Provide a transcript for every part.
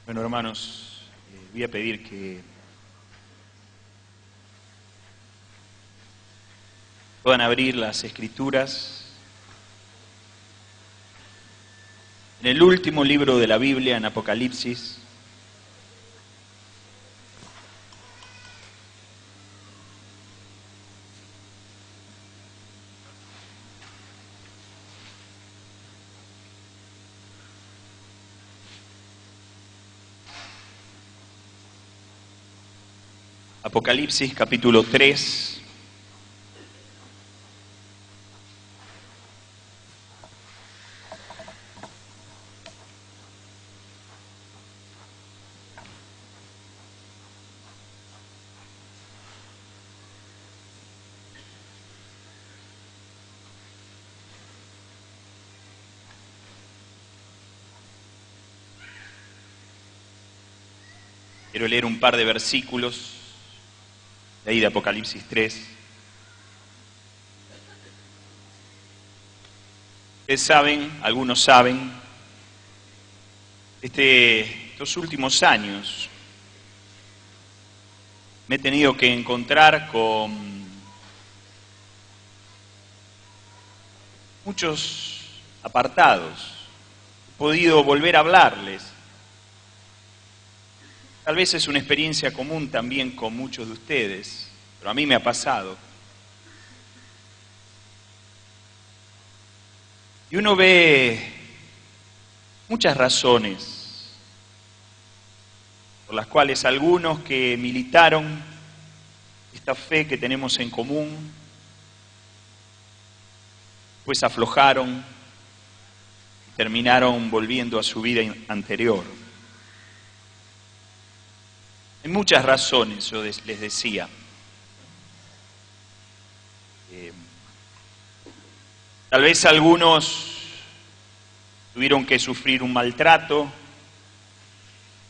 Bueno, hermanos, voy a pedir que puedan abrir las Escrituras en el último libro de la Biblia, en Apocalipsis. Apocalipsis capítulo 3. Quiero leer un par de versículos de ahí de Apocalipsis 3. Ustedes saben, algunos saben, estos últimos años me he tenido que encontrar con muchos apartados. He podido volver a hablarles. Tal vez es una experiencia común también con muchos de ustedes, pero a mí me ha pasado. Y uno ve muchas razones por las cuales algunos que militaron esta fe que tenemos en común, pues aflojaron y terminaron volviendo a su vida anterior. Hay muchas razones, yo les decía. Tal vez algunos tuvieron que sufrir un maltrato,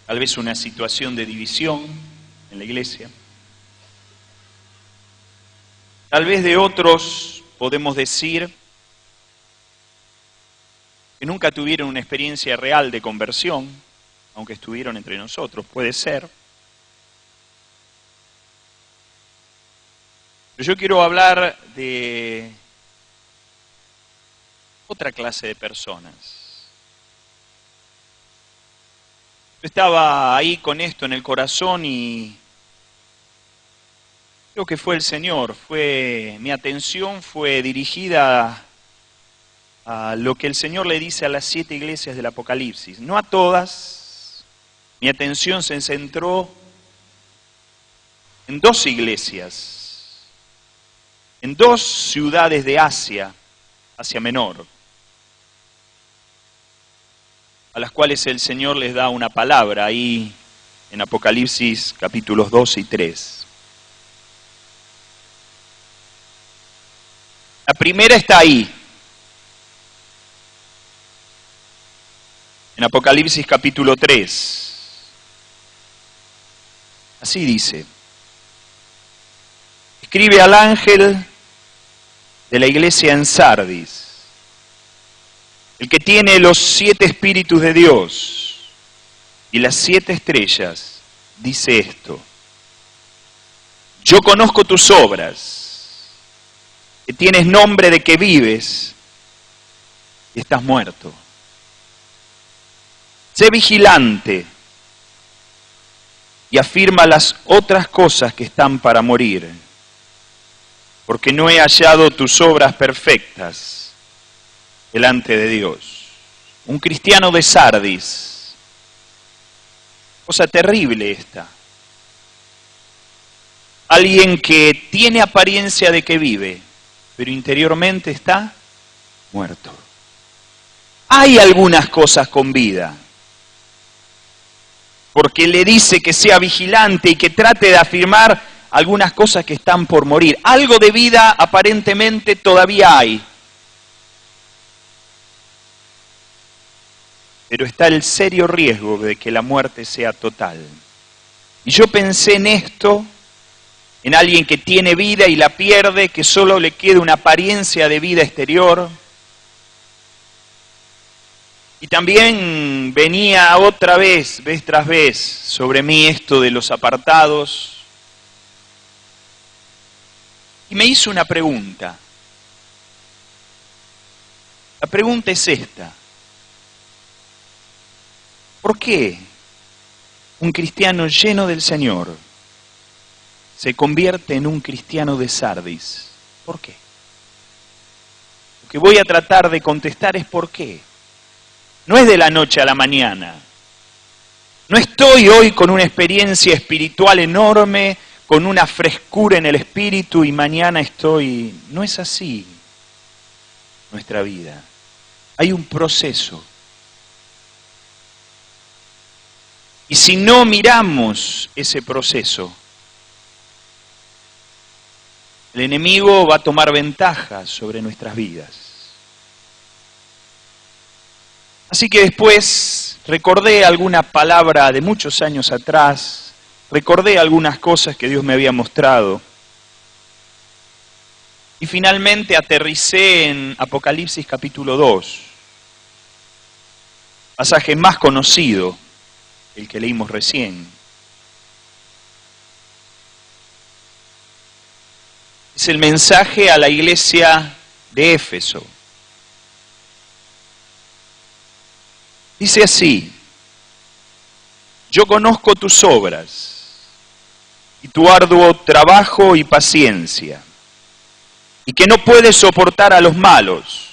tal vez una situación de división en la iglesia. Tal vez de otros podemos decir que nunca tuvieron una experiencia real de conversión, aunque estuvieron entre nosotros, puede ser. Pero yo quiero hablar de otra clase de personas. Yo estaba ahí con esto en el corazón y creo que fue el Señor, mi atención fue dirigida a lo que el Señor le dice a las 7 iglesias del Apocalipsis. No a todas, mi atención se centró en 2 iglesias. En 2 ciudades de Asia Menor, a las cuales el Señor les da una palabra ahí en Apocalipsis capítulos 2 y 3. La primera está ahí, en Apocalipsis capítulo 3. Así dice: escribe al ángel de la iglesia en Sardis, el que tiene los 7 espíritus de Dios y las 7 estrellas, dice esto: yo conozco tus obras, que tienes nombre de que vives y estás muerto. Sé vigilante y afirma las otras cosas que están para morir, porque no he hallado tus obras perfectas delante de Dios. Un cristiano de Sardis, cosa terrible esta. Alguien que tiene apariencia de que vive, pero interiormente está muerto. Hay algunas cosas con vida, porque le dice que sea vigilante y que trate de afirmar algunas cosas que están por morir. Algo de vida aparentemente todavía hay. Pero está el serio riesgo de que la muerte sea total. Y yo pensé en esto, en alguien que tiene vida y la pierde, que solo le queda una apariencia de vida exterior. Y también venía otra vez tras vez, sobre mí esto de los apartados. Y me hizo una pregunta. La pregunta es esta. ¿Por qué un cristiano lleno del Señor se convierte en un cristiano de Sardis? ¿Por qué? Lo que voy a tratar de contestar es por qué. No es de la noche a la mañana. No estoy hoy con una experiencia espiritual enorme, con una frescura en el espíritu y mañana estoy... No es así nuestra vida. Hay un proceso. Y si no miramos ese proceso, el enemigo va a tomar ventaja sobre nuestras vidas. Así que después recordé alguna palabra de muchos años atrás, recordé algunas cosas que Dios me había mostrado y finalmente aterricé en Apocalipsis capítulo 2, pasaje más conocido, el que leímos recién. Es el mensaje a la iglesia de Éfeso. Dice así: yo conozco tus obras y tu arduo trabajo y paciencia, y que no puedes soportar a los malos,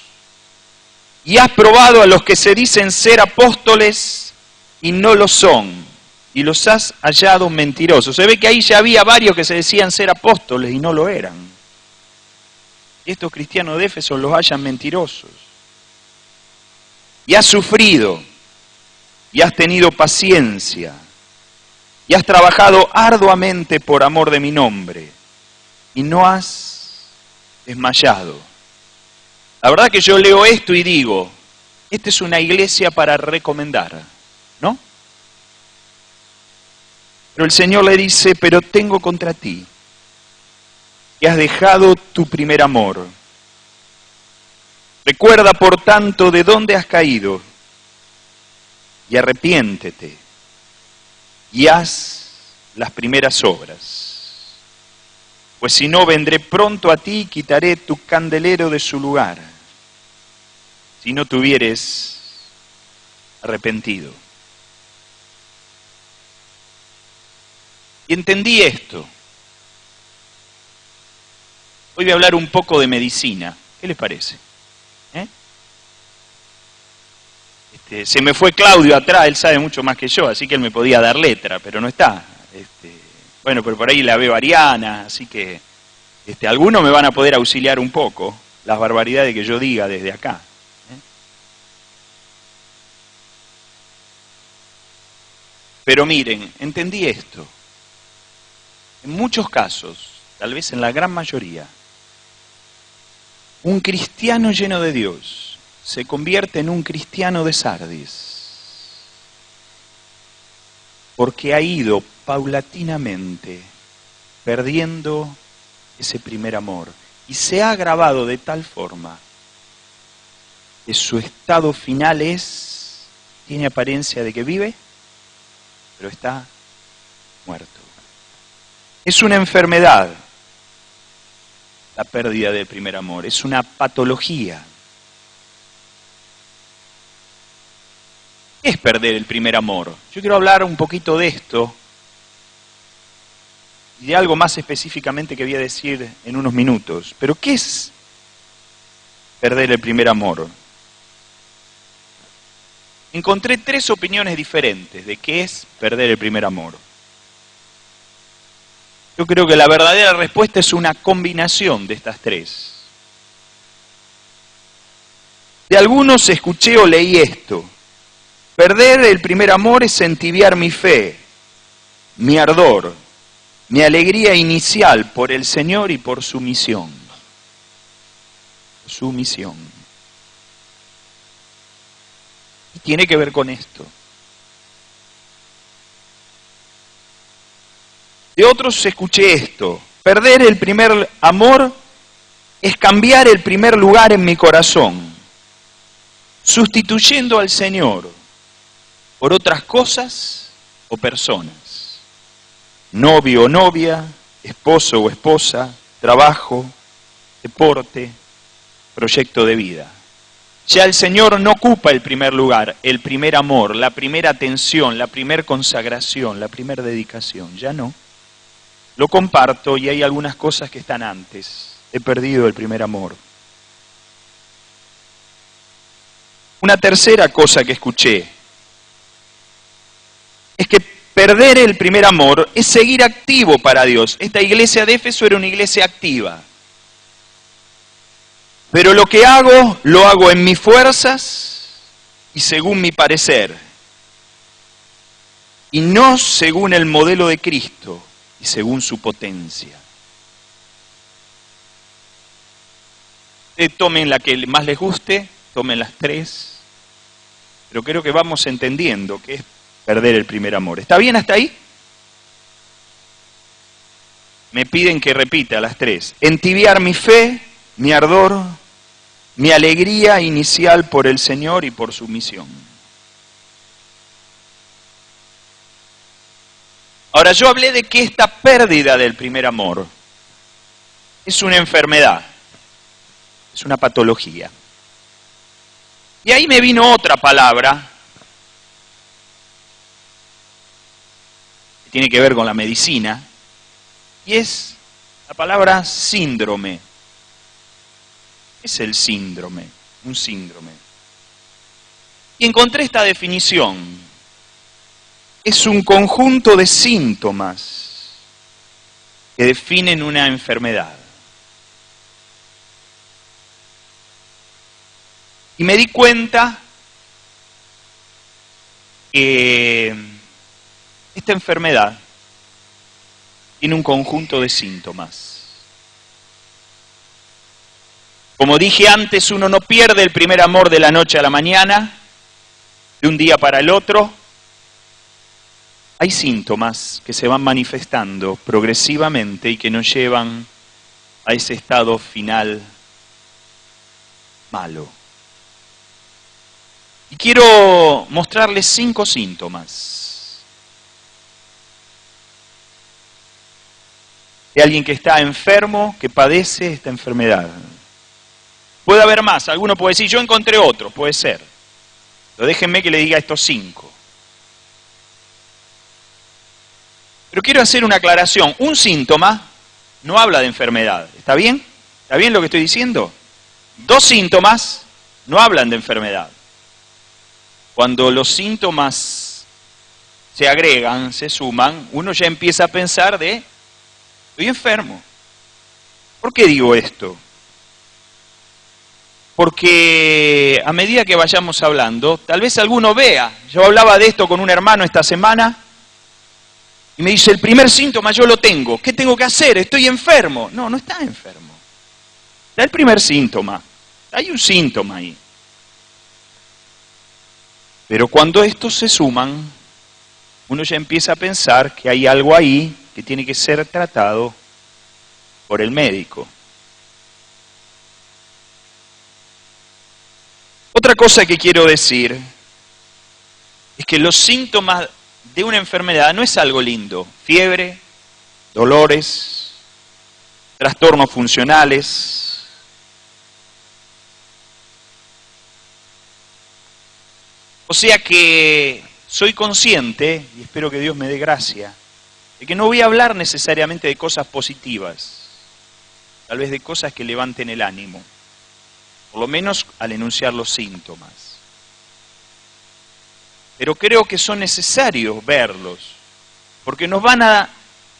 y has probado a los que se dicen ser apóstoles y no lo son, y los has hallado mentirosos. Se ve que ahí ya había varios que se decían ser apóstoles y no lo eran. Y estos cristianos de Éfeso los hallan mentirosos. Y has sufrido, y has tenido paciencia, y has trabajado arduamente por amor de mi nombre, y no has desmayado. La verdad que yo leo esto y digo, esta es una iglesia para recomendar, ¿no? Pero el Señor le dice, pero tengo contra ti, que has dejado tu primer amor. Recuerda, por tanto, de dónde has caído, y arrepiéntete, y haz las primeras obras. Pues si no, vendré pronto a ti y quitaré tu candelero de su lugar, si no te hubieres arrepentido. Y entendí esto. Hoy voy a hablar un poco de medicina. ¿Qué les parece? Se me fue Claudio atrás, él sabe mucho más que yo, así que él me podía dar letra, pero no está. Bueno, pero por ahí la veo Ariana, así que algunos me van a poder auxiliar un poco, las barbaridades que yo diga desde acá. Pero miren, entendí esto. En muchos casos, tal vez en la gran mayoría, un cristiano lleno de Dios se convierte en un cristiano de Sardis, porque ha ido paulatinamente perdiendo ese primer amor y se ha agravado de tal forma que su estado final tiene apariencia de que vive, pero está muerto. Es una enfermedad la pérdida del primer amor, es una patología. ¿Qué es perder el primer amor? Yo quiero hablar un poquito de esto y de algo más específicamente que voy a decir en unos minutos. Pero ¿qué es perder el primer amor? Encontré 3 opiniones diferentes de qué es perder el primer amor. Yo creo que la verdadera respuesta es una combinación de estas 3. De algunos escuché o leí esto: perder el primer amor es entibiar mi fe, mi ardor, mi alegría inicial por el Señor y por su misión. Su misión. Y tiene que ver con esto. De otros escuché esto: perder el primer amor es cambiar el primer lugar en mi corazón. sustituyendo al Señor por otras cosas o personas. Novio o novia, esposo o esposa, trabajo, deporte, proyecto de vida. Ya el Señor no ocupa el primer lugar, el primer amor, la primera atención, la primera consagración, la primera dedicación. Ya no. Lo comparto y hay algunas cosas que están antes. He perdido el primer amor. Una tercera cosa que escuché es que perder el primer amor es seguir activo para Dios. Esta iglesia de Éfeso era una iglesia activa. Pero lo que hago, lo hago en mis fuerzas y según mi parecer. Y no según el modelo de Cristo y según su potencia. Tomen la que más les guste, tomen las tres. Pero creo que vamos entendiendo que es perder el primer amor. ¿Está bien hasta ahí? Me piden que repita las tres. Entibiar mi fe, mi ardor, mi alegría inicial por el Señor y por su misión. Ahora, yo hablé de que esta pérdida del primer amor es una enfermedad, es una patología. Y ahí me vino otra palabra que tiene que ver con la medicina, y es la palabra síndrome. ¿Qué es el síndrome? Un síndrome. Y encontré esta definición. Es un conjunto de síntomas que definen una enfermedad. Y me di cuenta que esta enfermedad tiene un conjunto de síntomas. Como dije antes, uno no pierde el primer amor de la noche a la mañana, de un día para el otro. Hay síntomas que se van manifestando progresivamente y que nos llevan a ese estado final malo. Y quiero mostrarles 5 síntomas de alguien que está enfermo, que padece esta enfermedad. Puede haber más, alguno puede decir, yo encontré otro, puede ser. Pero déjenme que le diga estos 5. Pero quiero hacer una aclaración. Un síntoma no habla de enfermedad. ¿Está bien? ¿Está bien lo que estoy diciendo? 2 síntomas no hablan de enfermedad. Cuando los síntomas se agregan, se suman, uno ya empieza a pensar de, estoy enfermo. ¿Por qué digo esto? Porque a medida que vayamos hablando, tal vez alguno vea, yo hablaba de esto con un hermano esta semana, y me dice, el primer síntoma yo lo tengo, ¿qué tengo que hacer? Estoy enfermo. No, no está enfermo. Da el primer síntoma, hay un síntoma ahí. Pero cuando estos se suman, uno ya empieza a pensar que hay algo ahí que tiene que ser tratado por el médico. Otra cosa que quiero decir es que los síntomas de una enfermedad no es algo lindo. Fiebre, dolores, trastornos funcionales. O sea que soy consciente, y espero que Dios me dé gracia, de que no voy a hablar necesariamente de cosas positivas, tal vez de cosas que levanten el ánimo, por lo menos al enunciar los síntomas. Pero creo que son necesarios verlos, porque nos van a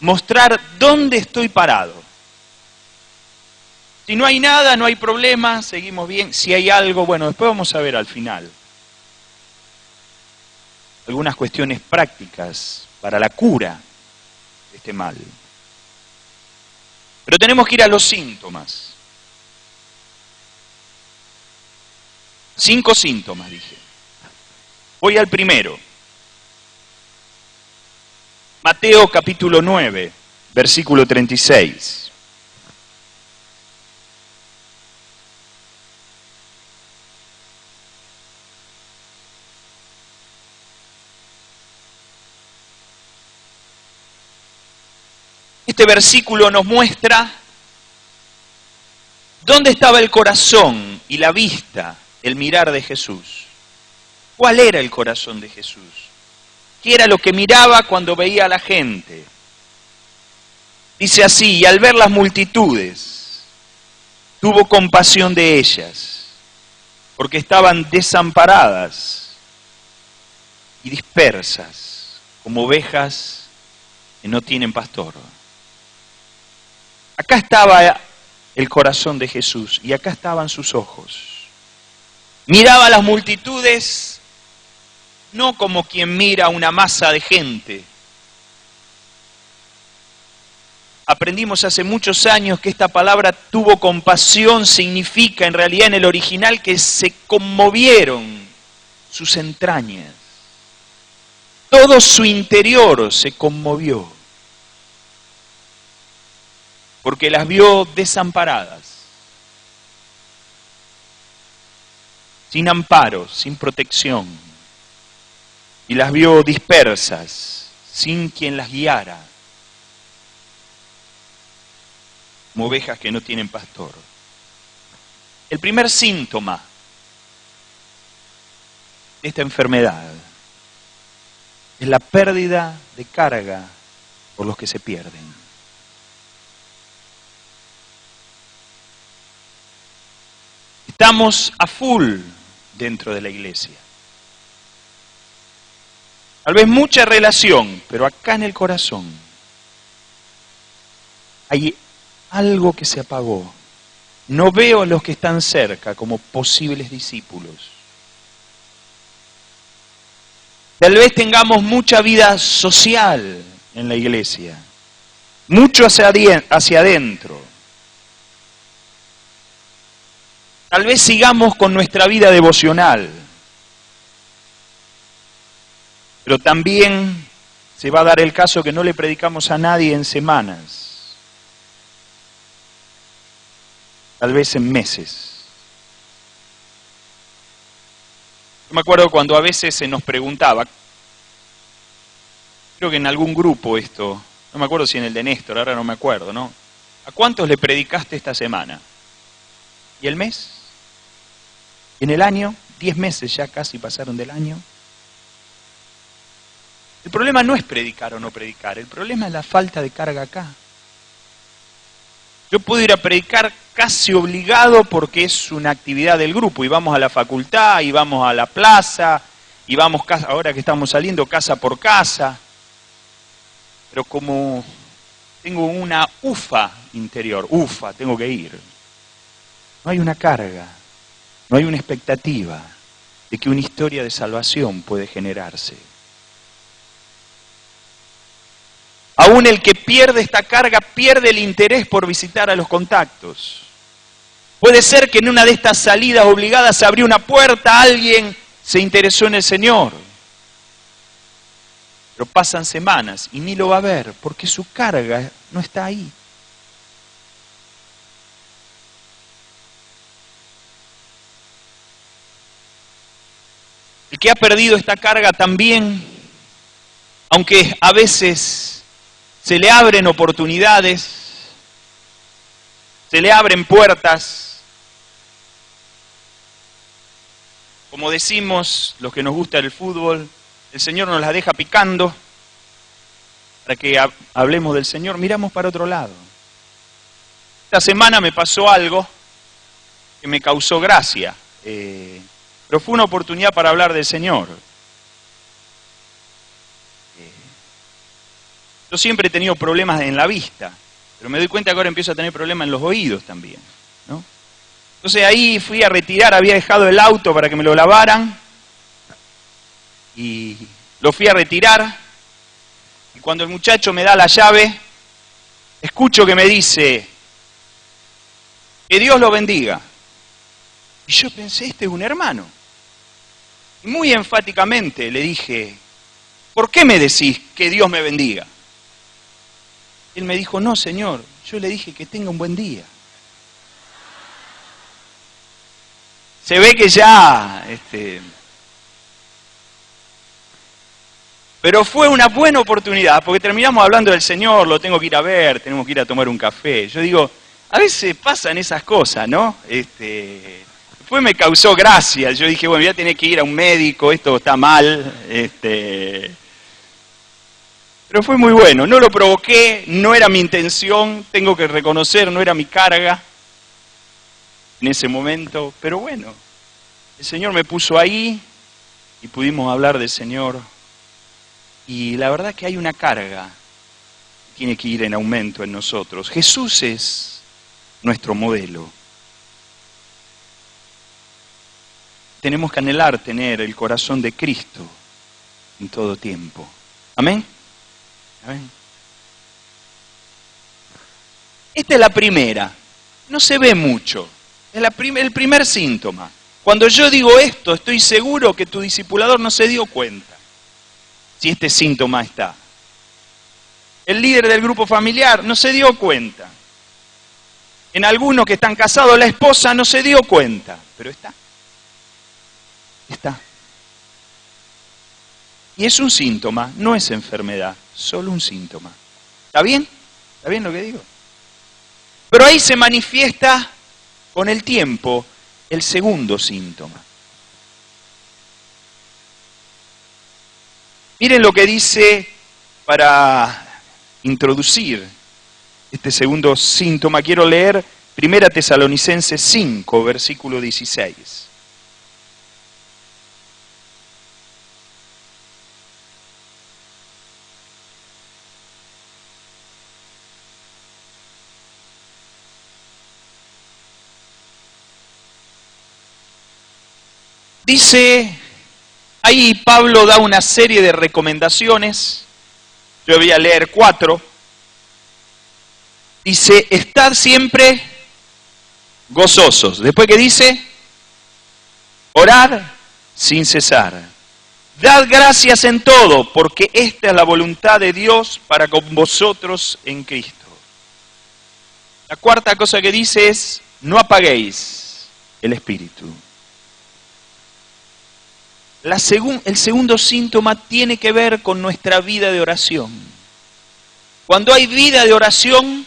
mostrar dónde estoy parado. Si no hay nada, no hay problema, seguimos bien. Si hay algo, bueno, después vamos a ver al final algunas cuestiones prácticas para la cura de este mal. Pero tenemos que ir a los síntomas. 5 síntomas, dije. Voy al primero. Mateo capítulo 9, versículo 36. Este versículo nos muestra dónde estaba el corazón y la vista, el mirar de Jesús. ¿Cuál era el corazón de Jesús? ¿Qué era lo que miraba cuando veía a la gente? Dice así: y al ver las multitudes, tuvo compasión de ellas, porque estaban desamparadas y dispersas, como ovejas que no tienen pastor. Acá estaba el corazón de Jesús y acá estaban sus ojos. Miraba a las multitudes no como quien mira a una masa de gente. Aprendimos hace muchos años que esta palabra tuvo compasión significa en realidad en el original que se conmovieron sus entrañas. Todo su interior se conmovió, porque las vio desamparadas, sin amparo, sin protección, y las vio dispersas, sin quien las guiara, como ovejas que no tienen pastor. El primer síntoma de esta enfermedad es la pérdida de carga por los que se pierden. Estamos a full dentro de la iglesia. Tal vez mucha relación, pero acá en el corazón hay algo que se apagó. No veo a los que están cerca como posibles discípulos. Tal vez tengamos mucha vida social en la iglesia, mucho hacia adentro. Tal vez sigamos con nuestra vida devocional, pero también se va a dar el caso que no le predicamos a nadie en semanas, tal vez en meses. Yo me acuerdo cuando a veces se nos preguntaba, creo que en algún grupo esto, no me acuerdo si en el de Néstor, ahora no me acuerdo, ¿no? ¿A cuántos le predicaste esta semana? ¿Y el mes? ¿En el año? 10 meses ya casi pasaron del año. El problema no es predicar o no predicar, el problema es la falta de carga acá. Yo puedo ir a predicar casi obligado porque es una actividad del grupo, y vamos a la facultad, y vamos a la plaza, y vamos, ahora que estamos saliendo, casa por casa. Pero como tengo una ufa interior, tengo que ir. No hay una carga, no hay una expectativa de que una historia de salvación puede generarse. Aún el que pierde esta carga pierde el interés por visitar a los contactos. Puede ser que en una de estas salidas obligadas se abrió una puerta, alguien se interesó en el Señor. Pero pasan semanas y ni lo va a ver porque su carga no está ahí. El que ha perdido esta carga también, aunque a veces se le abren oportunidades, se le abren puertas. Como decimos los que nos gusta el fútbol, el Señor nos las deja picando para que hablemos del Señor, miramos para otro lado. Esta semana me pasó algo que me causó gracia, pero fue una oportunidad para hablar del Señor. Yo siempre he tenido problemas en la vista, pero me doy cuenta que ahora empiezo a tener problemas en los oídos también, ¿no? Entonces ahí fui a retirar, había dejado el auto para que me lo lavaran, y lo fui a retirar, y cuando el muchacho me da la llave, escucho que me dice, que Dios lo bendiga. Y yo pensé, este es un hermano. Y muy enfáticamente le dije, ¿por qué me decís que Dios me bendiga? Él me dijo, no, señor, yo le dije que tenga un buen día. Se ve que ya Pero fue una buena oportunidad, porque terminamos hablando del Señor, lo tengo que ir a ver, tenemos que ir a tomar un café. Yo digo, a veces pasan esas cosas, ¿no? Después me causó gracia, yo dije, bueno, voy a tener que ir a un médico, esto está mal. Pero fue muy bueno, no lo provoqué, no era mi intención, tengo que reconocer, no era mi carga en ese momento, pero bueno, el Señor me puso ahí y pudimos hablar del Señor. Y la verdad que hay una carga que tiene que ir en aumento en nosotros. Jesús es nuestro modelo. Tenemos que anhelar tener el corazón de Cristo en todo tiempo. ¿Amén? ¿Amén? Esta es la primera. No se ve mucho. Es el primer síntoma. Cuando yo digo esto, estoy seguro que tu discipulador no se dio cuenta si este síntoma está. El líder del grupo familiar no se dio cuenta. En algunos que están casados, la esposa no se dio cuenta, pero está. Está. Y es un síntoma, no es enfermedad, solo un síntoma. ¿Está bien? ¿Está bien lo que digo? Pero ahí se manifiesta con el tiempo el segundo síntoma. Miren lo que dice para introducir este segundo síntoma. Quiero leer 1 Tesalonicenses 5, versículo 16. Dice, ahí Pablo da una serie de recomendaciones, yo voy a leer 4. Dice, estad siempre gozosos. Después que dice, orad sin cesar. Dad gracias en todo, porque esta es la voluntad de Dios para con vosotros en Cristo. La cuarta cosa que dice es, no apaguéis el espíritu. El segundo síntoma tiene que ver con nuestra vida de oración. Cuando hay vida de oración,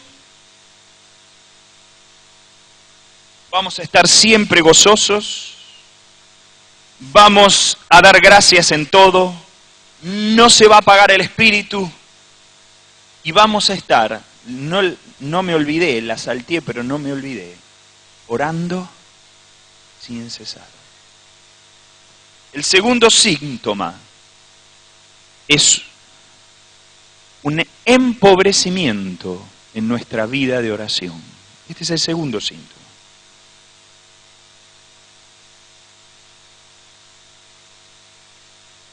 vamos a estar siempre gozosos, vamos a dar gracias en todo, no se va a apagar el espíritu y vamos a estar, no me olvidé, la salteé, pero no me olvidé, orando sin cesar. El segundo síntoma es un empobrecimiento en nuestra vida de oración. Este es el segundo síntoma.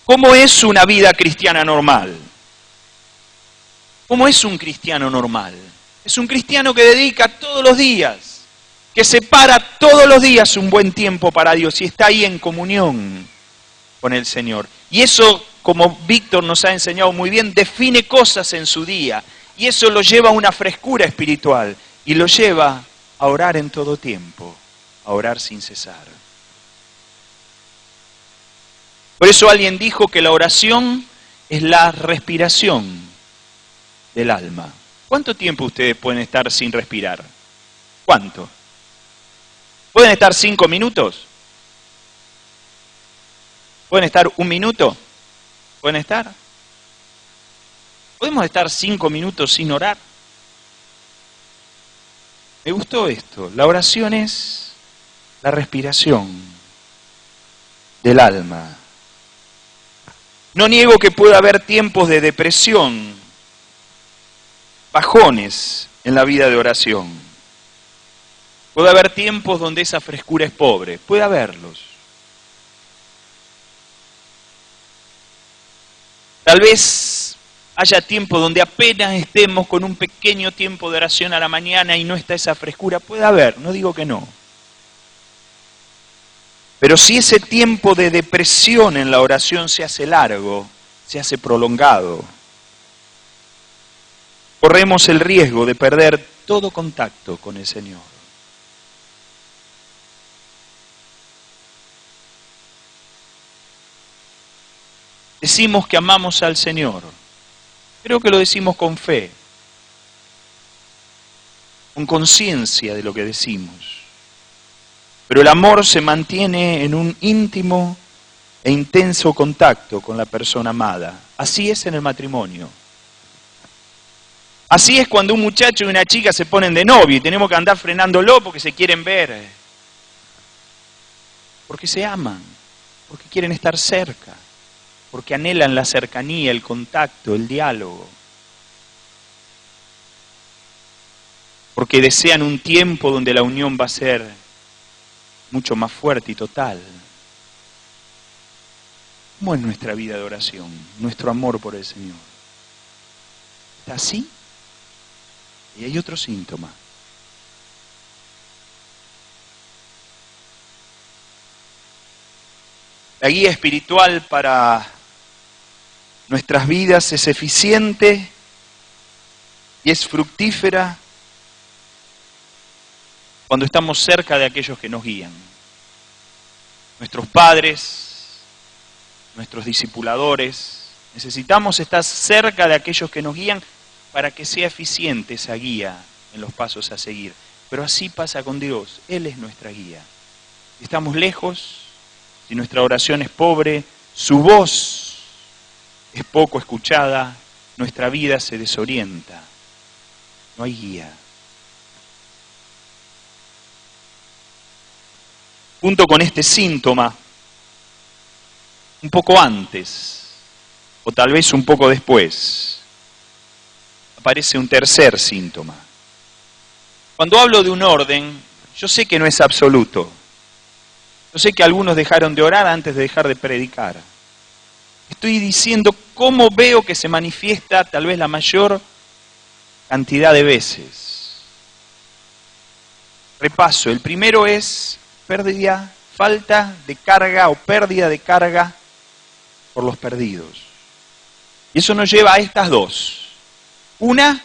¿Cómo es una vida cristiana normal? ¿Cómo es un cristiano normal? Es un cristiano que dedica todos los días, que separa todos los días un buen tiempo para Dios y está ahí en comunión con el Señor. Y eso, como Víctor nos ha enseñado muy bien, define cosas en su día. Y eso lo lleva a una frescura espiritual y lo lleva a orar en todo tiempo, a orar sin cesar. Por eso alguien dijo que la oración es la respiración del alma. ¿Cuánto tiempo ustedes pueden estar sin respirar? ¿Cuánto? ¿Pueden estar 5 minutos? ¿Pueden estar 1 minuto? ¿Pueden estar? ¿Podemos estar 5 minutos sin orar? Me gustó esto. La oración es la respiración del alma. No niego que pueda haber tiempos de depresión, bajones en la vida de oración. Puede haber tiempos donde esa frescura es pobre. Puede haberlos. Tal vez haya tiempos donde apenas estemos con un pequeño tiempo de oración a la mañana y no está esa frescura. Puede haber, no digo que no. Pero si ese tiempo de depresión en la oración se hace largo, se hace prolongado, corremos el riesgo de perder todo contacto con el Señor. decimos que amamos al Señor. Creo que lo decimos con fe, con conciencia de lo que decimos. Pero el amor se mantiene en un íntimo e intenso contacto con la persona amada. Así es en el matrimonio. Así es cuando un muchacho y una chica se ponen de novio y tenemos que andar frenándolo porque se quieren ver. Porque se aman, porque quieren estar cerca, porque anhelan la cercanía, el contacto, el diálogo. Porque desean un tiempo donde la unión va a ser mucho más fuerte y total. ¿Cómo es nuestra vida de oración? Nuestro amor por el Señor. ¿Está así? Y hay otro síntoma. La guía espiritual para nuestras vidas es eficiente y es fructífera cuando estamos cerca de aquellos que nos guían. Nuestros padres, nuestros discipuladores, necesitamos estar cerca de aquellos que nos guían para que sea eficiente esa guía en los pasos a seguir. Pero así pasa con Dios, Él es nuestra guía. Si estamos lejos, si nuestra oración es pobre, su voz es poco escuchada, nuestra vida se desorienta. No hay guía. Junto con este síntoma, un poco antes, o tal vez un poco después, aparece un tercer síntoma. Cuando hablo de un orden, yo sé que no es absoluto. Yo sé que algunos dejaron de orar antes de dejar de predicar. Estoy diciendo cómo veo que se manifiesta tal vez la mayor cantidad de veces. Repaso, el primero es pérdida, falta de carga o pérdida de carga por los perdidos. Y eso nos lleva a estas dos. Una,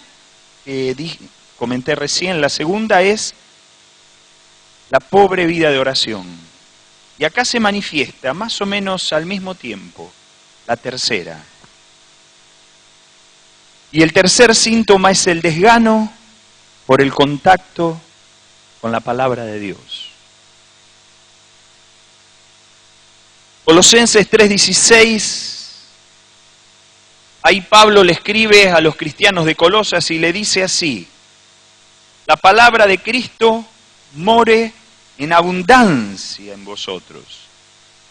que comenté recién, la segunda es la pobre vida de oración. Y acá se manifiesta más o menos al mismo tiempo la tercera. Y el tercer síntoma es el desgano por el contacto con la palabra de Dios. Colosenses 3:16, ahí Pablo le escribe a los cristianos de Colosas y le dice así: la palabra de Cristo more en abundancia en vosotros,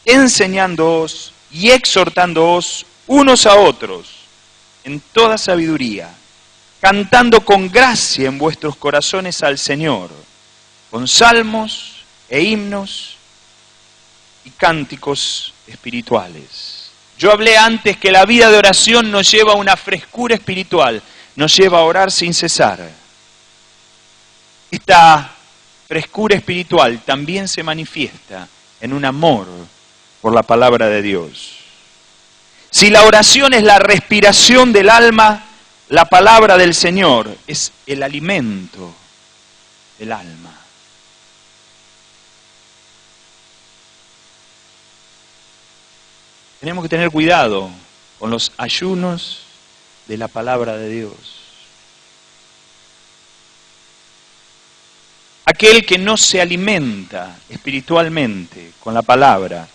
enseñándoos y exhortándoos unos a otros en toda sabiduría, cantando con gracia en vuestros corazones al Señor, con salmos e himnos y cánticos espirituales. Yo hablé antes que la vida de oración nos lleva a una frescura espiritual, nos lleva a orar sin cesar. Esta frescura espiritual también se manifiesta en un amor por la palabra de Dios. Si la oración es la respiración del alma, la palabra del Señor es el alimento del alma. Tenemos que tener cuidado con los ayunos de la palabra de Dios. Aquel que no se alimenta espiritualmente con la palabra,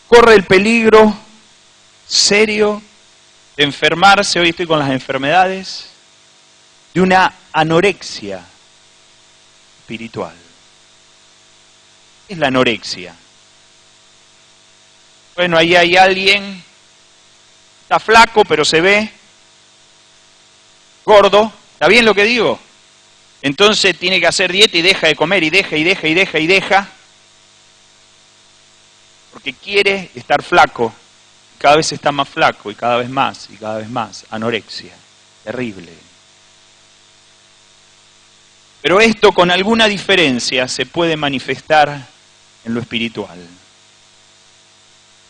corre el peligro serio de enfermarse, hoy estoy con las enfermedades, de una anorexia espiritual. ¿Qué es la anorexia? Bueno, ahí hay alguien, está flaco pero se ve gordo, ¿está bien lo que digo? Entonces tiene que hacer dieta y deja de comer y deja, porque quiere estar flaco, cada vez está más flaco y cada vez más, anorexia, terrible. Pero esto con alguna diferencia se puede manifestar en lo espiritual.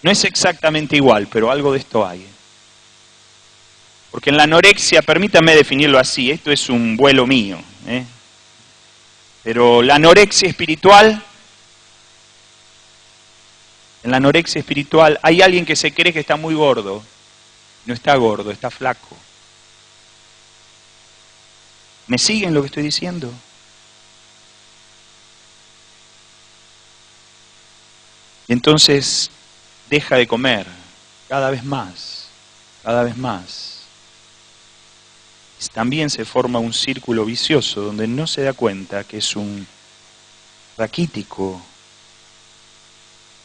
No es exactamente igual, pero algo de esto hay. Porque en la anorexia, permítame definirlo así, esto es un vuelo mío, pero la anorexia espiritual En la anorexia espiritual hay alguien que se cree que está muy gordo. No está gordo, está flaco. ¿Me siguen lo que estoy diciendo? Y entonces deja de comer cada vez más, cada vez más. También se forma un círculo vicioso donde no se da cuenta que es un raquítico,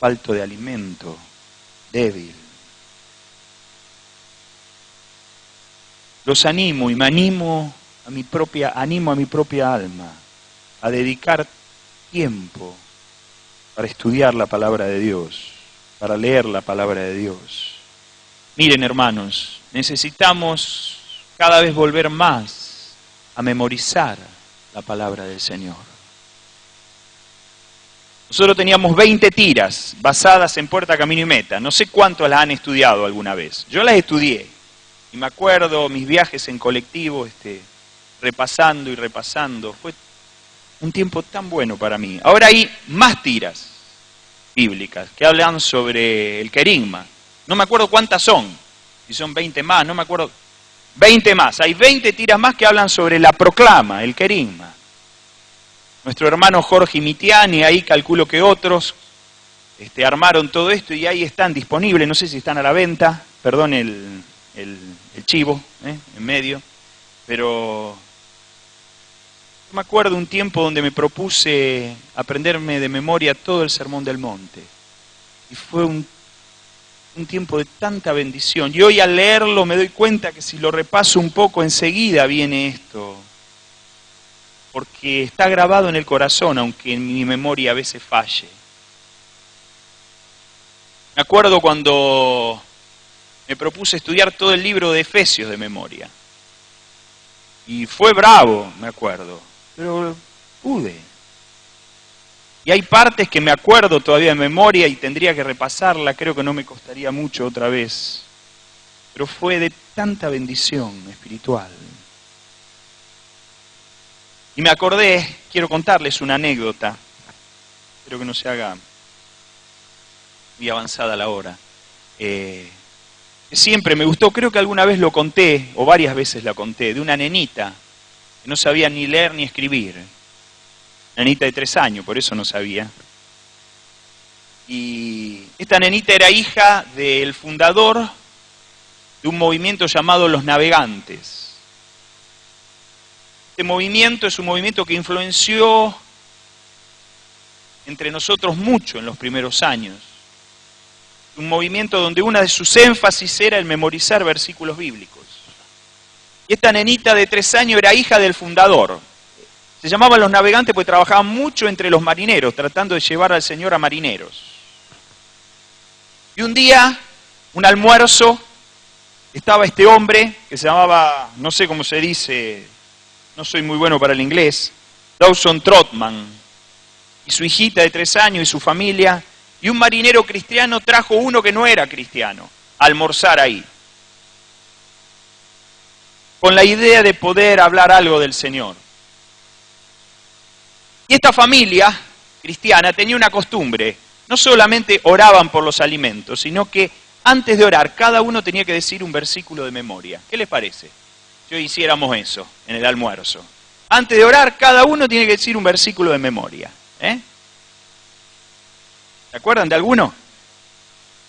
falto de alimento, débil. Los animo y me animo a mi propia alma a dedicar tiempo para estudiar la palabra de Dios, para leer la palabra de Dios. Miren, hermanos, necesitamos cada vez volver más a memorizar la palabra del Señor. Nosotros teníamos 20 tiras basadas en Puerta, Camino y Meta. No sé cuántos las han estudiado alguna vez. Yo las estudié. Y me acuerdo mis viajes en colectivo, repasando y repasando. Fue un tiempo tan bueno para mí. Ahora hay más tiras bíblicas que hablan sobre el querigma. No me acuerdo cuántas son. Si son 20 más, no me acuerdo. 20 más. Hay 20 tiras más que hablan sobre la proclama, el querigma. Nuestro hermano Jorge Mitiani, ahí calculo que otros, armaron todo esto y ahí están disponibles. No sé si están a la venta. Perdón el chivo, en medio. Pero yo me acuerdo un tiempo donde me propuse aprenderme de memoria todo el Sermón del Monte. Y fue un tiempo de tanta bendición. Y hoy al leerlo me doy cuenta que si lo repaso un poco enseguida viene esto. Porque está grabado en el corazón, aunque en mi memoria a veces falle. Me acuerdo cuando me propuse estudiar todo el libro de Efesios de memoria. Y fue bravo, me acuerdo. Pero pude. Y hay partes que me acuerdo todavía de memoria y tendría que repasarla, creo que no me costaría mucho otra vez. Pero fue de tanta bendición espiritual. Y me acordé, quiero contarles una anécdota, espero que no se haga muy avanzada la hora. Siempre me gustó, creo que alguna vez lo conté, o varias veces la conté, de una nenita que no sabía ni leer ni escribir. Nenita de 3 años, por eso no sabía. Y esta nenita era hija del fundador de un movimiento llamado Los Navegantes. Este movimiento es un movimiento que influenció entre nosotros mucho en los primeros años. Un movimiento donde una de sus énfasis era el memorizar versículos bíblicos. Y esta nenita de 3 años era hija del fundador. Se llamaban Los Navegantes porque trabajaban mucho entre los marineros, tratando de llevar al Señor a marineros. Y un día, un almuerzo, estaba este hombre que se llamaba, no sé cómo se dice, no soy muy bueno para el inglés, Dawson Trotman, y su hijita de 3 años y su familia, y un marinero cristiano trajo uno que no era cristiano, a almorzar ahí, con la idea de poder hablar algo del Señor. Y esta familia cristiana tenía una costumbre, no solamente oraban por los alimentos, sino que antes de orar cada uno tenía que decir un versículo de memoria. ¿Qué les parece? Si hoy hiciéramos eso en el almuerzo. Antes de orar cada uno tiene que decir un versículo de memoria. ¿Se acuerdan de alguno?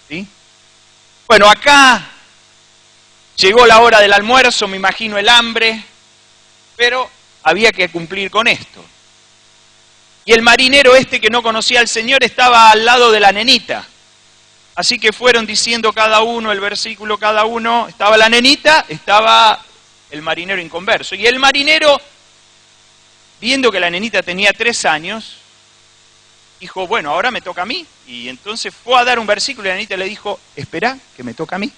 ¿Sí? Bueno, acá llegó la hora del almuerzo, me imagino el hambre, pero había que cumplir con esto. Y el marinero que no conocía al Señor estaba al lado de la nenita. Así que fueron diciendo cada uno el versículo, cada uno. Estaba la nenita, estaba el marinero inconverso. Y el marinero, viendo que la nenita tenía 3 años, dijo, bueno, ahora me toca a mí. Y entonces fue a dar un versículo y la nenita le dijo, espera, que me toca a mí.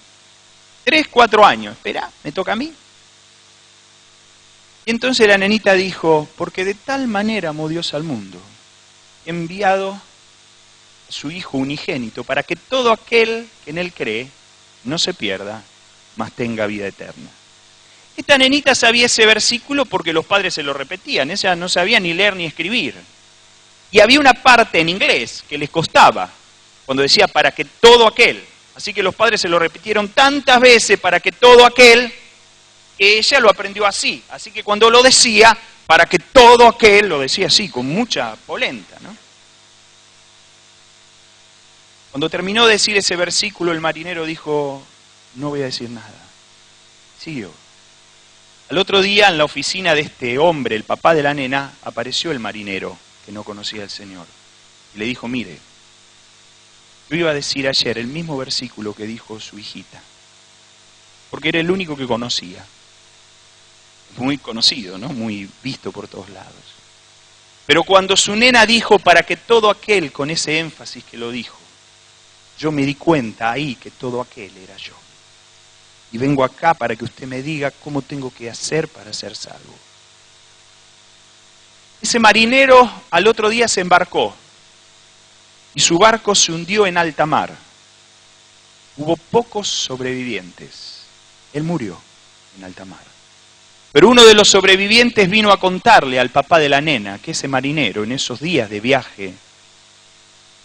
3, 4 años, espera, me toca a mí. Y entonces la nenita dijo, porque de tal manera amó Dios al mundo, enviado a su Hijo unigénito, para que todo aquel que en Él cree no se pierda, mas tenga vida eterna. Esta nenita sabía ese versículo porque los padres se lo repetían, ella no sabía ni leer ni escribir. Y había una parte en inglés que les costaba, cuando decía para que todo aquel. Así que los padres se lo repitieron tantas veces para que todo aquel, que ella lo aprendió así. Así que cuando lo decía, para que todo aquel, lo decía así, con mucha polenta, ¿no? Cuando terminó de decir ese versículo, el marinero dijo, no voy a decir nada. Siguió. Al otro día, en la oficina de este hombre, el papá de la nena, apareció el marinero, que no conocía al Señor. Y le dijo, mire, yo iba a decir ayer el mismo versículo que dijo su hijita, porque era el único que conocía. Muy conocido, ¿no? Muy visto por todos lados. Pero cuando su nena dijo para que todo aquel, con ese énfasis que lo dijo, yo me di cuenta ahí que todo aquel era yo. Y vengo acá para que usted me diga cómo tengo que hacer para ser salvo. Ese marinero al otro día se embarcó y su barco se hundió en alta mar. Hubo pocos sobrevivientes. Él murió en alta mar. Pero uno de los sobrevivientes vino a contarle al papá de la nena que ese marinero en esos días de viaje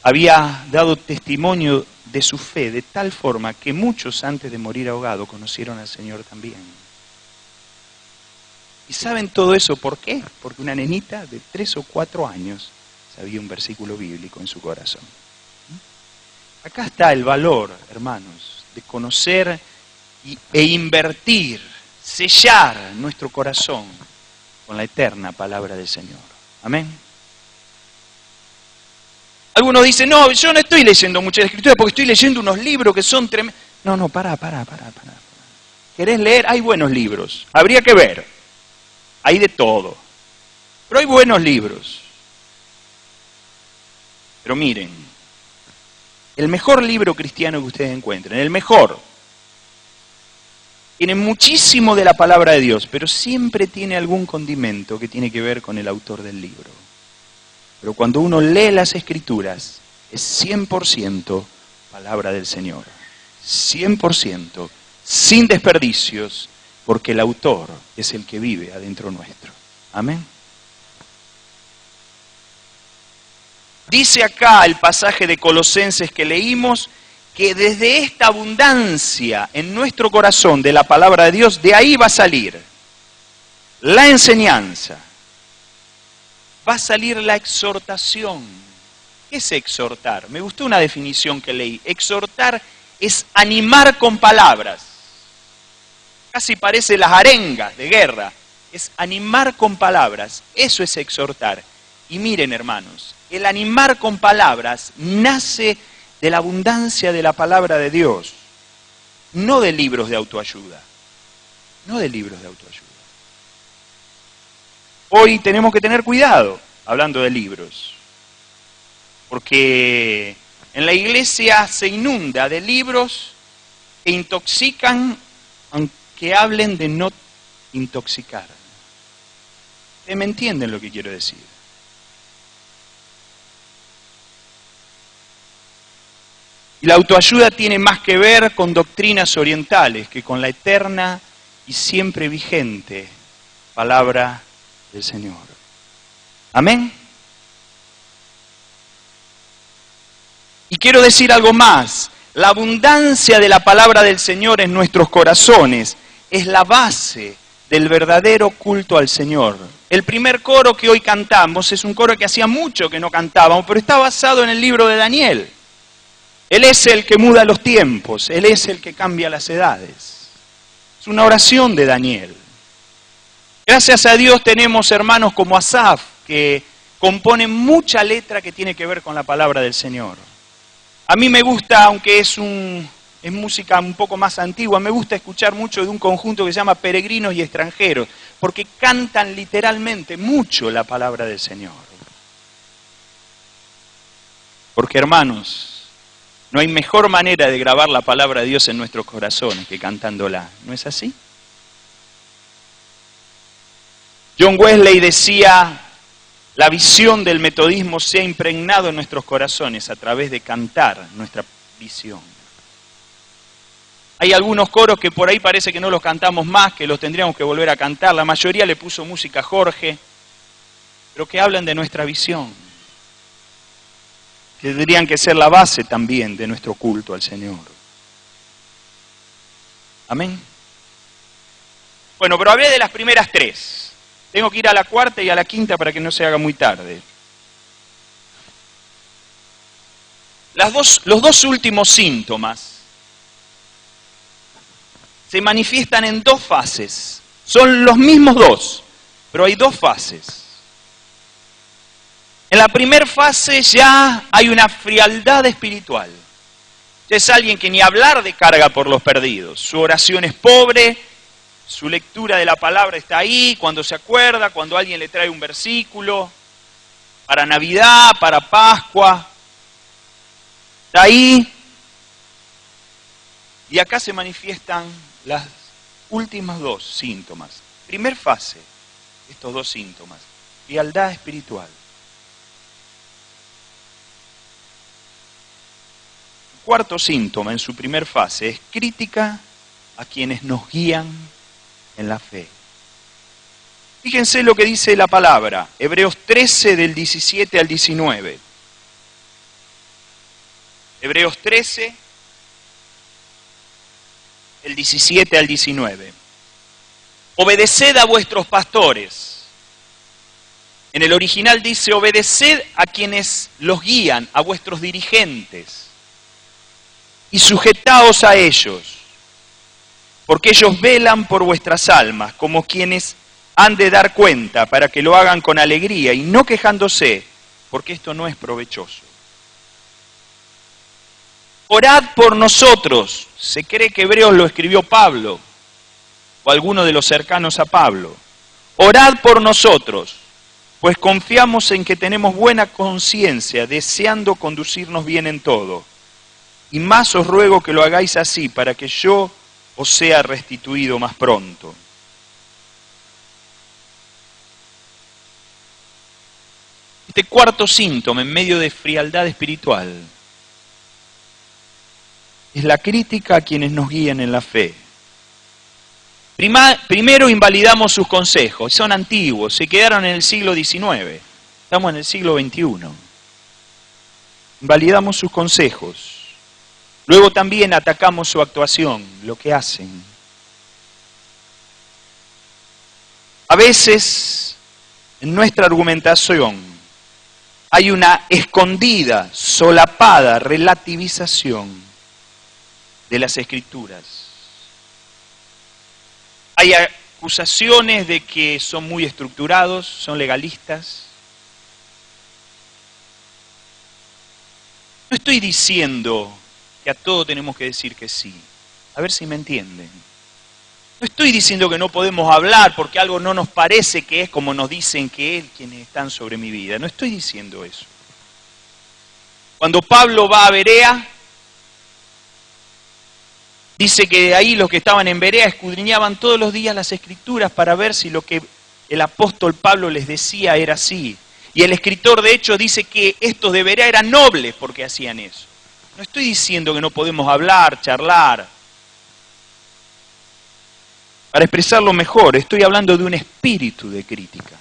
había dado testimonio de su fe de tal forma que muchos antes de morir ahogado conocieron al Señor también. ¿Y saben todo eso por qué? Porque una nenita de 3 o 4 años sabía un versículo bíblico en su corazón. Acá está el valor, hermanos, de conocer e invertir, sellar nuestro corazón con la eterna palabra del Señor. Amén. Algunos dicen, no, yo no estoy leyendo mucha escritura porque estoy leyendo unos libros que son tremendos. No, pará. ¿Querés leer? Hay buenos libros. Habría que ver. Hay de todo. Pero hay buenos libros. Pero miren, el mejor libro cristiano que ustedes encuentren, el mejor, tiene muchísimo de la palabra de Dios, pero siempre tiene algún condimento que tiene que ver con el autor del libro. Pero cuando uno lee las Escrituras, es 100% palabra del Señor. 100%, sin desperdicios, porque el autor es el que vive adentro nuestro. Amén. Dice acá el pasaje de Colosenses que leímos, que desde esta abundancia en nuestro corazón de la palabra de Dios, de ahí va a salir la enseñanza, va a salir la exhortación. ¿Qué es exhortar? Me gustó una definición que leí. Exhortar es animar con palabras. Casi parece las arengas de guerra. Es animar con palabras. Eso es exhortar. Y miren, hermanos, el animar con palabras nace de la abundancia de la palabra de Dios, no de libros de autoayuda. No de libros de autoayuda. Hoy tenemos que tener cuidado hablando de libros, porque en la iglesia se inunda de libros que intoxican, aunque hablen de no intoxicar. ¿Ustedes me entienden lo que quiero decir? Y la autoayuda tiene más que ver con doctrinas orientales que con la eterna y siempre vigente palabra del Señor. Amén. Y quiero decir algo más. La abundancia de la palabra del Señor en nuestros corazones es la base del verdadero culto al Señor. El primer coro que hoy cantamos es un coro que hacía mucho que no cantábamos, pero está basado en el libro de Daniel. Él es el que muda los tiempos, Él es el que cambia las edades. Es una oración de Daniel. Gracias a Dios tenemos hermanos como Asaf, que componen mucha letra que tiene que ver con la palabra del Señor. A mí me gusta, aunque es música un poco más antigua, me gusta escuchar mucho de un conjunto que se llama Peregrinos y Extranjeros, porque cantan literalmente mucho la palabra del Señor. Porque hermanos, no hay mejor manera de grabar la palabra de Dios en nuestros corazones que cantándola. ¿No es así? John Wesley decía, la visión del metodismo se ha impregnado en nuestros corazones a través de cantar nuestra visión. Hay algunos coros que por ahí parece que no los cantamos más, que los tendríamos que volver a cantar. La mayoría le puso música a Jorge, pero que hablan de nuestra visión. que tendrían que ser la base también de nuestro culto al Señor. Amén. Bueno, pero hablé de las primeras tres. Tengo que ir a la cuarta y a la quinta para que no se haga muy tarde. Los dos últimos síntomas se manifiestan en dos fases. Son los mismos dos, pero hay dos fases. En la primera fase ya hay una frialdad espiritual. Ya es alguien que ni hablar de carga por los perdidos. Su oración es pobre, su lectura de la palabra está ahí, cuando se acuerda, cuando alguien le trae un versículo, para Navidad, para Pascua. Está ahí. Y acá se manifiestan las últimas dos síntomas. Primer fase, estos dos síntomas. Frialdad espiritual. El cuarto síntoma en su primer fase es crítica a quienes nos guían en la fe. Fíjense lo que dice la palabra, Hebreos 13 del 17 al 19. Hebreos 13, el 17 al 19. Obedeced a vuestros pastores. En el original dice, obedeced a quienes los guían, a vuestros dirigentes, y sujetaos a ellos, porque ellos velan por vuestras almas, como quienes han de dar cuenta, para que lo hagan con alegría y no quejándose, porque esto no es provechoso. Orad por nosotros. Se cree que Hebreos lo escribió Pablo, o alguno de los cercanos a Pablo. Orad por nosotros, pues confiamos en que tenemos buena conciencia, deseando conducirnos bien en todo. Y más os ruego que lo hagáis así, para que yo os sea restituido más pronto. Este cuarto síntoma en medio de frialdad espiritual es la crítica a quienes nos guían en la fe. Primero invalidamos sus consejos, son antiguos, se quedaron en el siglo XIX, estamos en el siglo XXI. Invalidamos sus consejos. Luego también atacamos su actuación, lo que hacen. A veces, en nuestra argumentación, hay una escondida, solapada relativización de las Escrituras. Hay acusaciones de que son muy estructurados, son legalistas. No estoy diciendo que a todo tenemos que decir que sí. A ver si me entienden. No estoy diciendo que no podemos hablar porque algo no nos parece que es como nos dicen que es quienes están sobre mi vida. No estoy diciendo eso. Cuando Pablo va a Berea, dice que ahí los que estaban en Berea escudriñaban todos los días las Escrituras para ver si lo que el apóstol Pablo les decía era así. Y el escritor de hecho dice que estos de Berea eran nobles porque hacían eso. No estoy diciendo que no podemos hablar, charlar. Para expresarlo mejor, estoy hablando de un espíritu de crítica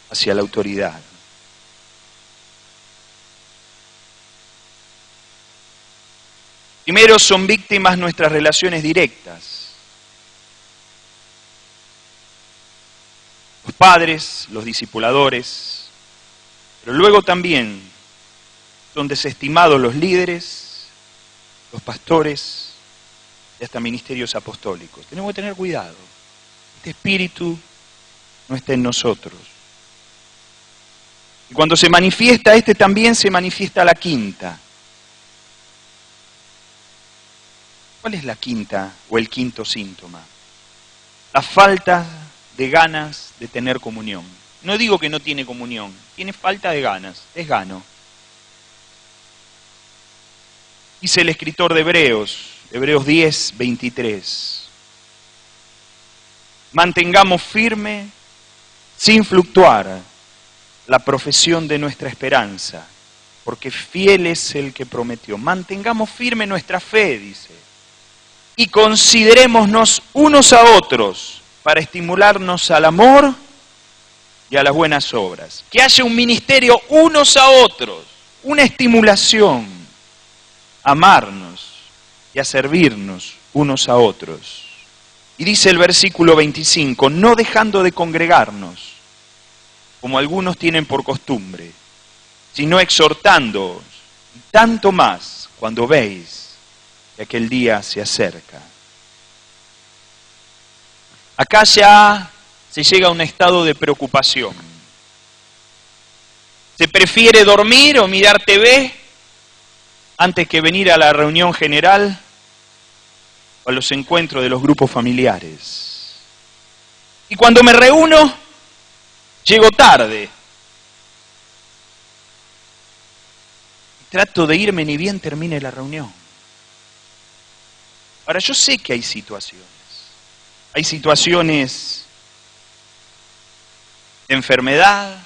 hacia la autoridad. Primero son víctimas nuestras relaciones directas. Los padres, los discipuladores, pero luego también son desestimados los líderes, los pastores y hasta ministerios apostólicos. Tenemos que tener cuidado. Este espíritu no está en nosotros. Y cuando se manifiesta este, también se manifiesta la quinta. ¿Cuál es la quinta o el quinto síntoma? La falta de ganas de tener comunión. No digo que no tiene comunión, tiene falta de ganas, es gano. Dice el escritor de Hebreos, Hebreos 10, 23. Mantengamos firme, sin fluctuar, la profesión de nuestra esperanza, porque fiel es el que prometió. Mantengamos firme nuestra fe, dice, y considerémonos unos a otros para estimularnos al amor y a las buenas obras. Que haya un ministerio unos a otros. una estimulación a amarnos y a servirnos unos a otros. Y dice el versículo 25, no dejando de congregarnos, como algunos tienen por costumbre, sino exhortándoos, y tanto más cuando veis que aquel día se acerca. Acá ya se llega a un estado de preocupación. ¿Se prefiere dormir o mirar TV antes que venir a la reunión general o a los encuentros de los grupos familiares? Y cuando me reúno, llego tarde. Trato de irme ni bien termine la reunión. Ahora, yo sé que hay situaciones. Hay situaciones de enfermedad.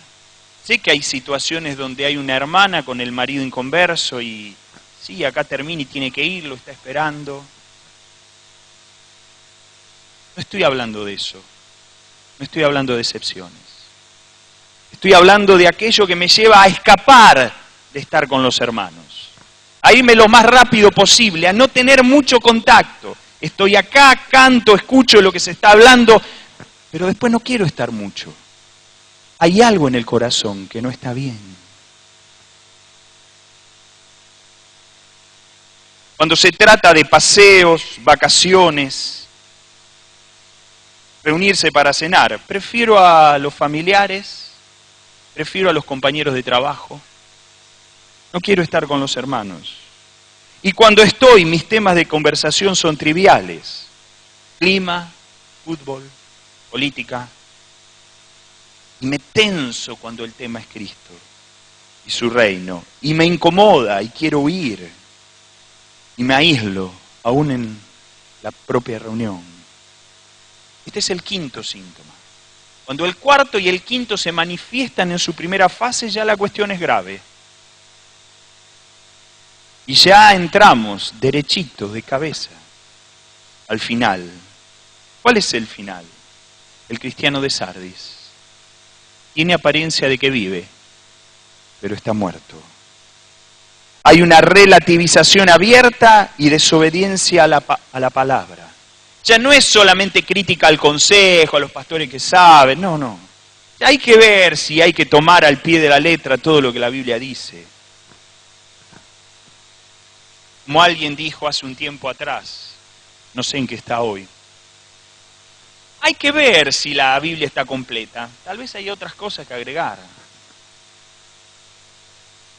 Sé que hay situaciones donde hay una hermana con el marido inconverso y sí, acá termina y tiene que ir, lo está esperando. No estoy hablando de eso. No estoy hablando de excepciones. Estoy hablando de aquello que me lleva a escapar de estar con los hermanos. A irme lo más rápido posible, a no tener mucho contacto. Estoy acá, canto, escucho lo que se está hablando, pero después no quiero estar mucho. Hay algo en el corazón que no está bien. Cuando se trata de paseos, vacaciones, reunirse para cenar, prefiero a los familiares, prefiero a los compañeros de trabajo. No quiero estar con los hermanos. Y cuando estoy, mis temas de conversación son triviales. Clima, fútbol, política. Y me tenso cuando el tema es Cristo y su reino. Y me incomoda y quiero huir. Y me aíslo, aún en la propia reunión. Este es el quinto síntoma. Cuando el cuarto y el quinto se manifiestan en su primera fase, ya la cuestión es grave. Y ya entramos derechitos de cabeza al final. ¿Cuál es el final? El cristiano de Sardis tiene apariencia de que vive, pero está muerto. Hay una relativización abierta y desobediencia a la palabra. Ya no es solamente crítica al consejo, a los pastores que saben, no. Ya hay que ver si hay que tomar al pie de la letra todo lo que la Biblia dice. Como alguien dijo hace un tiempo atrás, no sé en qué está hoy, hay que ver si la Biblia está completa. Tal vez hay otras cosas que agregar.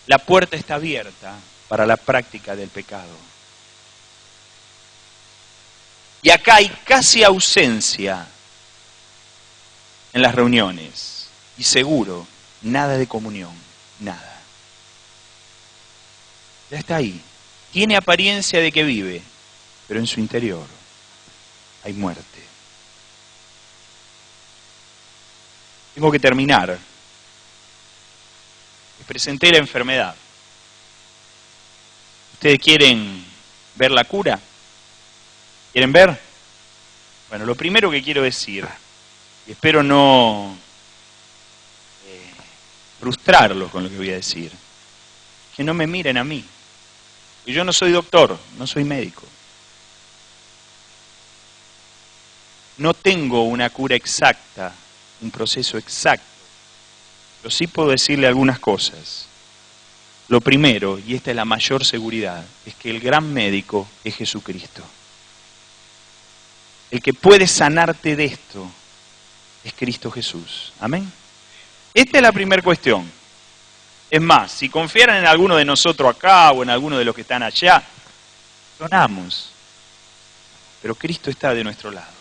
La puerta está abierta para la práctica del pecado. Y acá hay casi ausencia en las reuniones. Y seguro, nada de comunión, nada. Ya está ahí. Tiene apariencia de que vive, pero en su interior hay muerte. Tengo que terminar. Les presenté la enfermedad. ¿Ustedes quieren ver la cura? ¿Quieren ver? Bueno, lo primero que quiero decir, y espero no frustrarlos con lo que voy a decir, que no me miren a mí. Yo no soy doctor, no soy médico. No tengo una cura exacta, un proceso exacto, pero sí puedo decirle algunas cosas. Lo primero, y esta es la mayor seguridad, es que el gran médico es Jesucristo. El que puede sanarte de esto es Cristo Jesús. Amén. Esta es la primera cuestión. Es más, si confiaran en alguno de nosotros acá o en alguno de los que están allá, sonamos. Pero Cristo está de nuestro lado.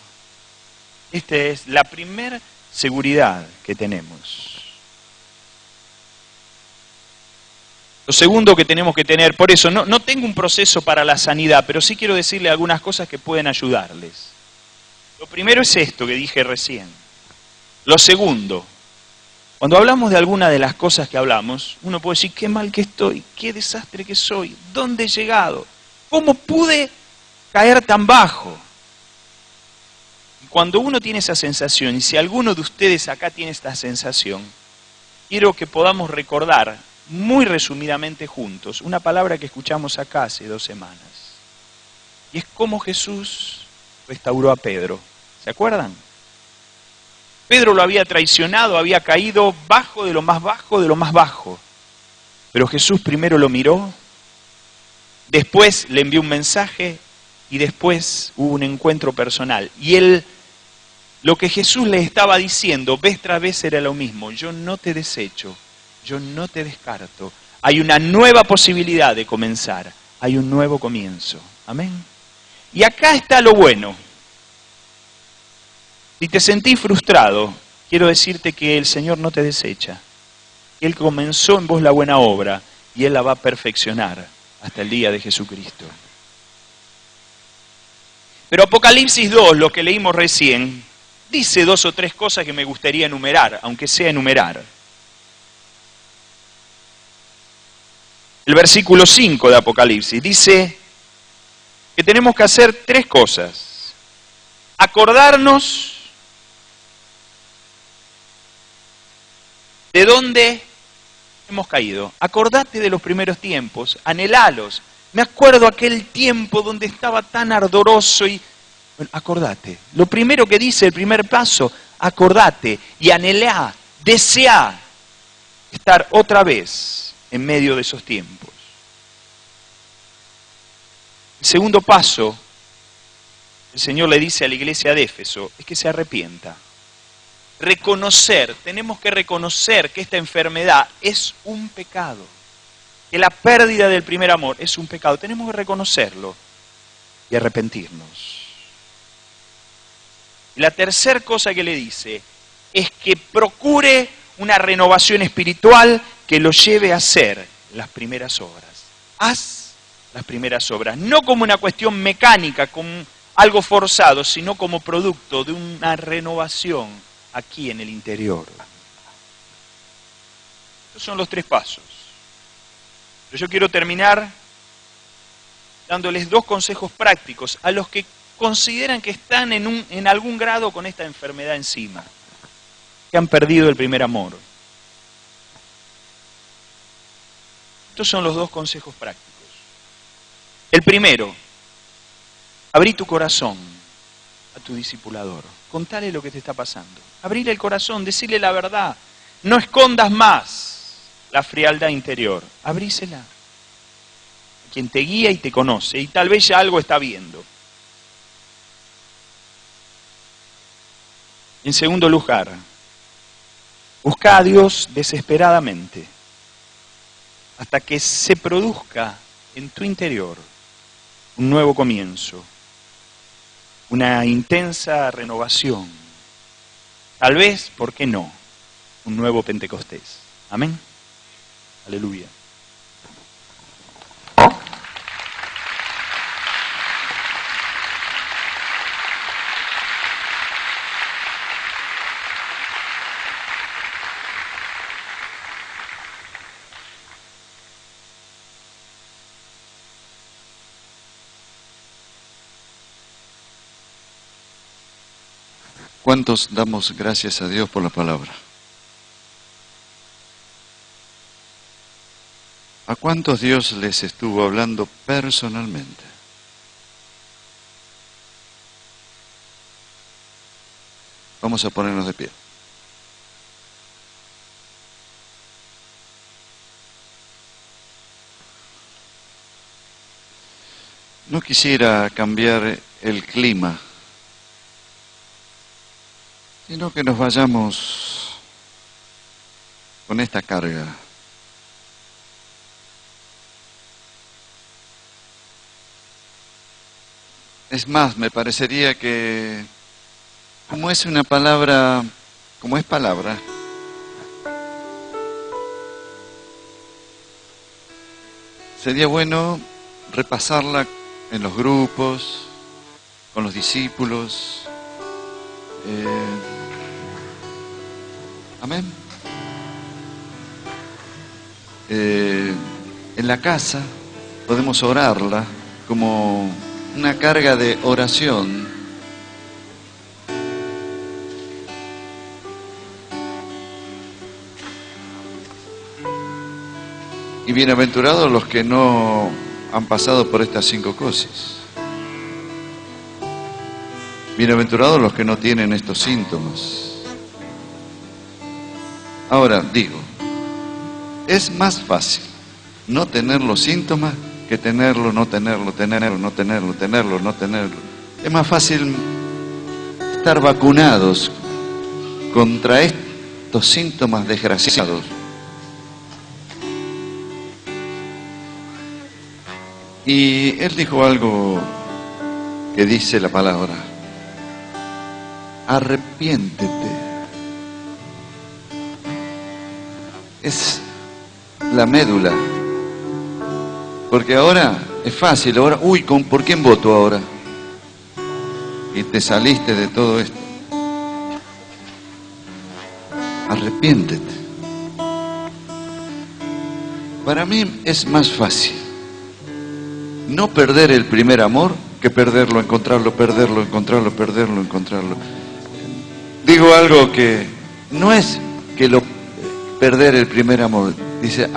Esta es la primera seguridad que tenemos. Lo segundo que tenemos que tener, por eso no tengo un proceso para la sanidad, pero sí quiero decirle algunas cosas que pueden ayudarles. Lo primero es esto que dije recién. Lo segundo, cuando hablamos de alguna de las cosas que hablamos, uno puede decir, qué mal que estoy, qué desastre que soy, ¿dónde he llegado? ¿Cómo pude caer tan bajo? Y cuando uno tiene esa sensación, y si alguno de ustedes acá tiene esta sensación, quiero que podamos recordar muy resumidamente juntos una palabra que escuchamos acá hace 2 semanas. Y es cómo Jesús restauró a Pedro. ¿Se acuerdan? Pedro lo había traicionado, había caído bajo de lo más bajo de lo más bajo. Pero Jesús primero lo miró, después le envió un mensaje y después hubo un encuentro personal. Y lo que Jesús le estaba diciendo vez tras vez era lo mismo: yo no te desecho, yo no te descarto. Hay una nueva posibilidad de comenzar, hay un nuevo comienzo. Amén. Y acá está lo bueno. Si te sentís frustrado, quiero decirte que el Señor no te desecha. Él comenzó en vos la buena obra y Él la va a perfeccionar hasta el día de Jesucristo. Pero Apocalipsis 2, lo que leímos recién, dice 2 o 3 cosas que me gustaría enumerar, aunque sea enumerar. El versículo 5 de Apocalipsis dice que tenemos que hacer 3 cosas. Acordarnos de dónde hemos caído. Acordate de los primeros tiempos, anhelalos. Me acuerdo aquel tiempo donde estaba tan ardoroso y... Bueno, acordate. Lo primero que dice, el primer paso, acordate y anhelá, desea estar otra vez en medio de esos tiempos. El segundo paso, el Señor le dice a la iglesia de Éfeso, es que se arrepienta. Reconocer, tenemos que reconocer que esta enfermedad es un pecado, que la pérdida del primer amor es un pecado. Tenemos que reconocerlo y arrepentirnos. Y la tercera cosa que le dice es que procure una renovación espiritual que lo lleve a hacer las primeras obras. Haz las primeras obras, no como una cuestión mecánica, como algo forzado, sino como producto de una renovación aquí en el interior. Estos son los 3 pasos. Pero yo quiero terminar dándoles 2 consejos prácticos a los que consideran que están en algún grado con esta enfermedad encima, que han perdido el primer amor. Estos son los 2 consejos prácticos. El primero, abrí tu corazón a tu discipulador. Contale lo que te está pasando. Abrile el corazón, decirle la verdad. No escondas más la frialdad interior. Abrísela. A quien te guía y te conoce. Y tal vez ya algo está viendo. En segundo lugar, busca a Dios desesperadamente. Hasta que se produzca en tu interior un nuevo comienzo. Una intensa renovación. Tal vez, ¿por qué no? Un nuevo Pentecostés. Amén. Aleluya. ¿Cuántos damos gracias a Dios por la palabra? ¿A cuántos Dios les estuvo hablando personalmente? Vamos a ponernos de pie. No quisiera cambiar el clima, sino que nos vayamos con esta carga. Es más, me parecería que, como es una palabra, como es palabra, sería bueno repasarla en los grupos, con los discípulos. Amén. En la casa podemos orarla como una carga de oración. Y bienaventurados los que no han pasado por estas 5 cosas. Bienaventurados los que no tienen estos síntomas. Ahora digo, es más fácil no tener los síntomas que tenerlo, no tenerlo, tenerlo, no tenerlo, tenerlo, no tenerlo. Es más fácil estar vacunados contra estos síntomas desgraciados. Y él dijo algo que dice la palabra: arrepiéntete. Es la médula. Porque ahora es fácil, ahora, ¿por quién voto ahora? Y te saliste de todo esto. Arrepiéntete. Para mí es más fácil no perder el primer amor que perderlo, encontrarlo, perderlo, encontrarlo, perderlo, encontrarlo. Digo algo que no es que perder el primer amor, dice,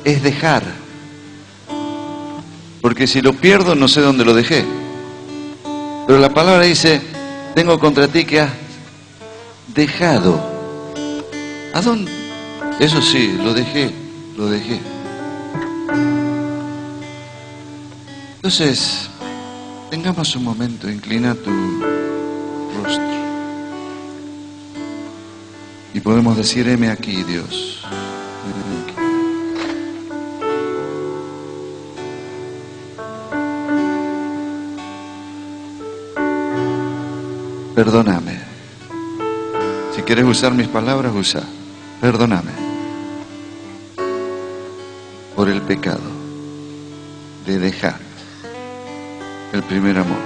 es dejar. Porque si lo pierdo no sé dónde lo dejé. Pero la palabra dice, tengo contra ti que has dejado. ¿A dónde? Eso sí, lo dejé. Entonces, tengamos un momento, inclina tu rostro. Y podemos decir, heme aquí, Dios. Heme aquí. Perdóname. Si quieres usar mis palabras, usa. Perdóname por el pecado de dejar el primer amor.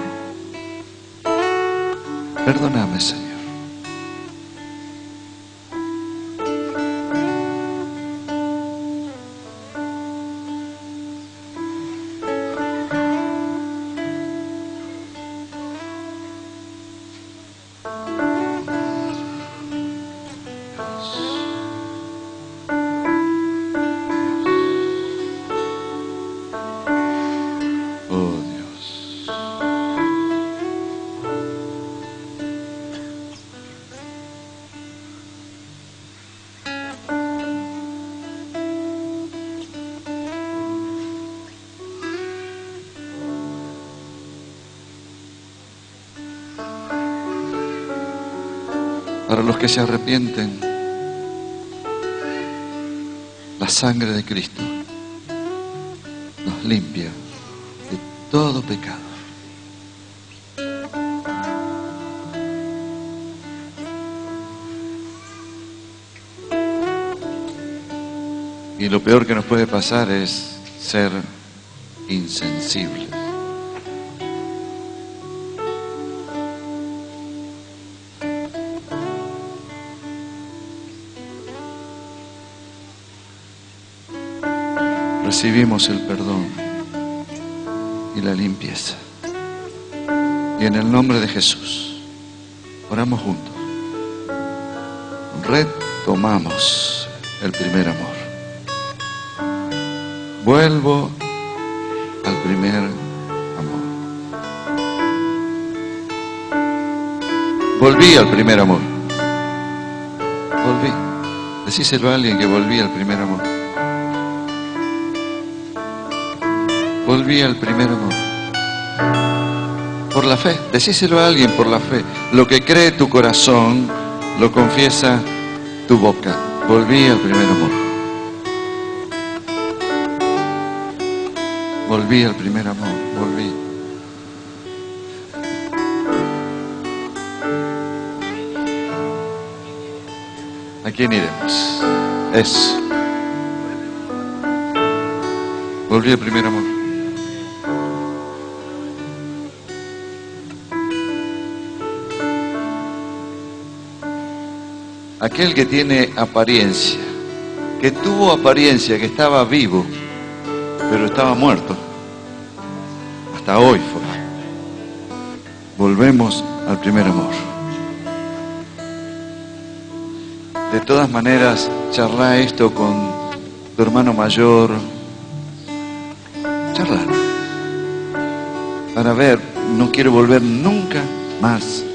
Perdóname, Señor. Para los que se arrepienten, la sangre de Cristo nos limpia de todo pecado. Y lo peor que nos puede pasar es ser insensibles. Recibimos el perdón y la limpieza. Y en el nombre de Jesús, oramos juntos. Retomamos el primer amor. Vuelvo al primer amor. Volví al primer amor. Volví. Decíselo a alguien que volví al primer amor. Volví al primer amor. Por la fe. Decíselo a alguien por la fe. Lo que cree tu corazón, lo confiesa tu boca. Volví al primer amor. Volví al primer amor. Volví. ¿A quién iremos? Eso. Volví al primer amor. Aquel que tiene apariencia, que tuvo apariencia, que estaba vivo, pero estaba muerto. Hasta hoy fue. Volvemos al primer amor. De todas maneras, charlá esto con tu hermano mayor. Charlar. Para ver, no quiero volver nunca más